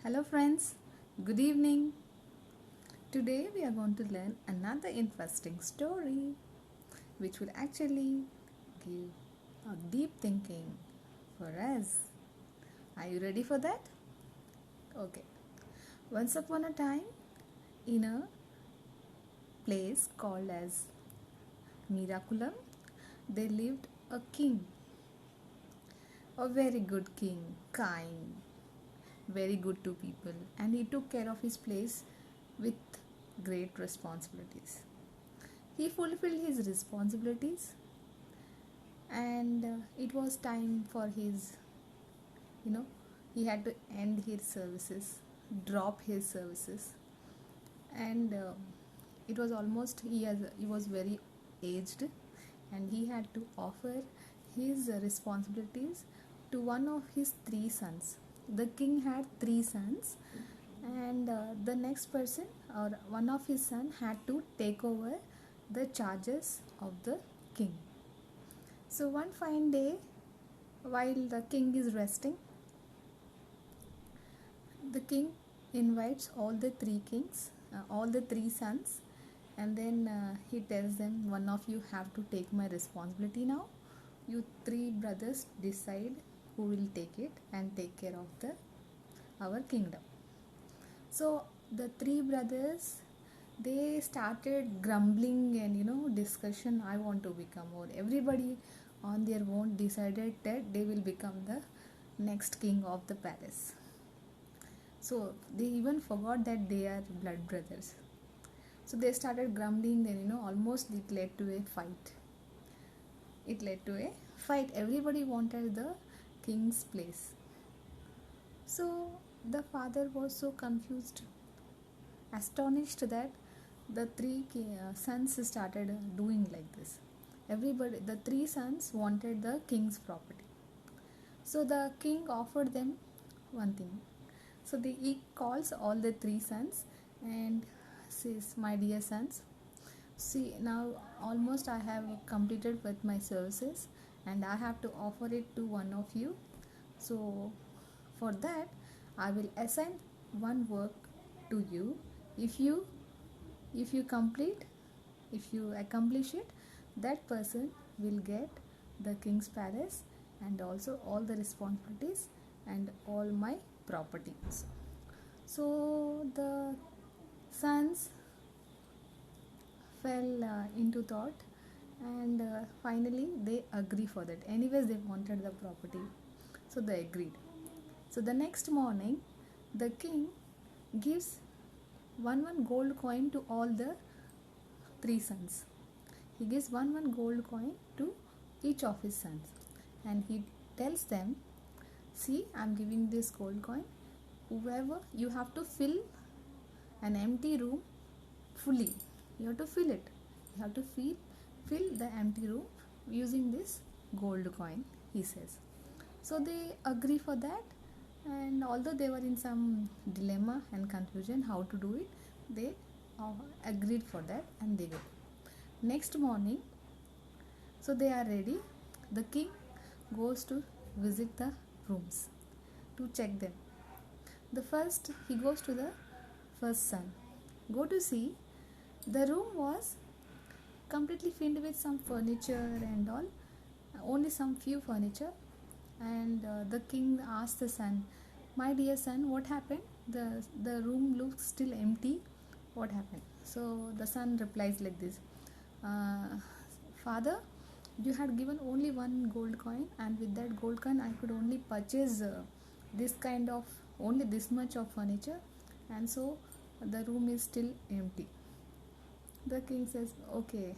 Hello friends, good evening. Today we are going to learn another interesting story which will actually give a deep thinking for us. Are you ready for that? Okay. Once upon a time in a place called as Miraculum, there lived a king, a very good king, kind, very good to people, and he took care of his place with great responsibilities. He fulfilled his responsibilities, and it was time for his, you know, he had to end his services, drop his services, and it was almost he was very aged, and he had to offer his responsibilities to one of his three sons. The king had three sons, and the next person or one of his son had to take over the charges of the king. So one fine day, while the king is resting, the king invites all the three sons, and then he tells them, one of you have to take my responsibility now. You three brothers decide who will take it and take care of the our kingdom. So the three brothers, they started grumbling and discussion. I want to become more. Everybody on their own decided that they will become the next king of the palace. So they even forgot that they are blood brothers. So they started grumbling. Then almost it led to a fight. Everybody wanted the king's place. So the father was so confused, astonished that the three sons started doing like this. The three sons wanted the king's property. So the king offered them one thing. So he calls all the three sons and says, my dear sons, see, now almost I have completed with my services, and I have to offer it to one of you. So for that, I will assign one work to you. If you accomplish it, that person will get the king's palace and also all the responsibilities and all my properties. So the sons fell into thought, and finally they agree for that. Anyways, they wanted the property, so they agreed. So the next morning, the king gives one gold coin to all the three sons. He gives one gold coin to each of his sons, and he tells them, see, I'm giving this gold coin. Whoever, you have to fill an empty room fully. You have to fill it. You have to fill the empty room using this gold coin, he says. So they agree for that, and although they were in some dilemma and confusion how to do it, they agreed for that, and they go. Next morning, so they are ready. The king goes to visit the rooms to check them. He goes to the first son. Go to see, the room was completely filled with some furniture and all, only some few furniture. And the king asked the son, my dear son, what happened? The room looks still empty. What happened? So the son replies like this, father, you had given only one gold coin, and with that gold coin I could only purchase only this much of furniture, and so the room is still empty. The king says, okay.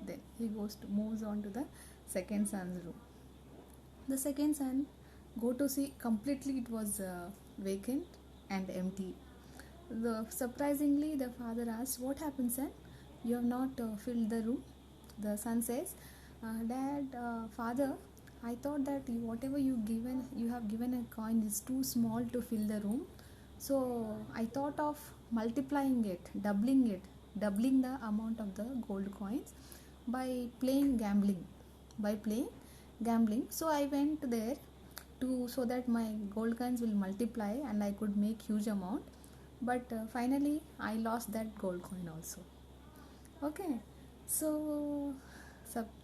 Then he moves on to the second son's room. The second son go to see, completely it was vacant and empty. Surprisingly, the father asks, what happened, son? You have not filled the room. The son says, dad, father, I thought that whatever you have given a coin is too small to fill the room. So I thought of multiplying it, doubling the amount of the gold coins by playing gambling. So I went there to so that my gold coins will multiply and I could make huge amount. But finally I lost that gold coin also. Okay, so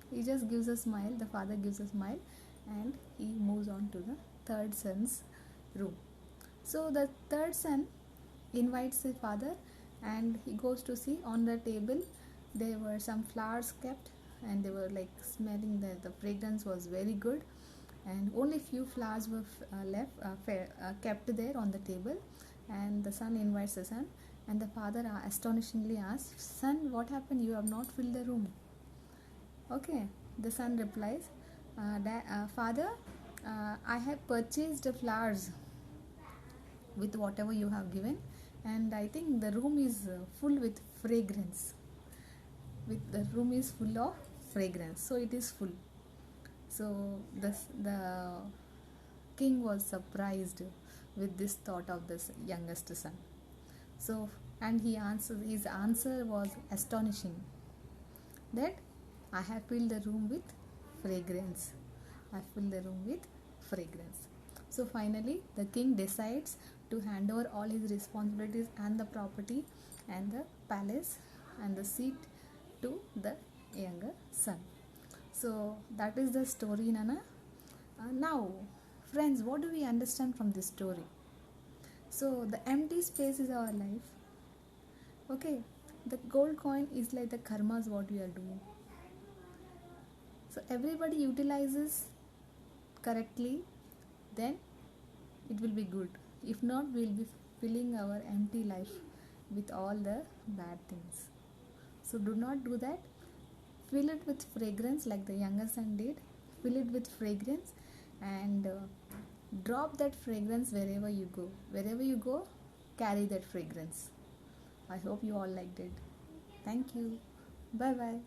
he just gives a smile. The father gives a smile, and he moves on to the third son's room. So the third son invites the father, and he goes to see on the table there were some flowers kept, and they were like smelling, the fragrance was very good, and only few flowers were kept there on the table. And the son invites the son, and the father astonishingly asks, "Son, what happened? You have not filled the room." Okay, the son replies, "Father, I have purchased the flowers with whatever you have given, and I think the room is full with fragrance. The room is full of fragrance, so it is full." So the king was surprised with this thought of this youngest son. So, and his answer was astonishing, that I have filled the room with fragrance. I filled the room with fragrance. So finally, the king decides to hand over all his responsibilities and the property and the palace and the seat to the younger son. So that is the story, Nana. Now, friends, what do we understand from this story? So the empty space is our life. Okay, the gold coin is like the karmas what we are doing. So everybody utilizes correctly, then it will be good. If not, we will be filling our empty life with all the bad things. So do not do that. Fill it with fragrance like the younger son did. Fill it with fragrance, and drop that fragrance wherever you go. Wherever you go, carry that fragrance. I hope you all liked it. Thank you. Bye bye.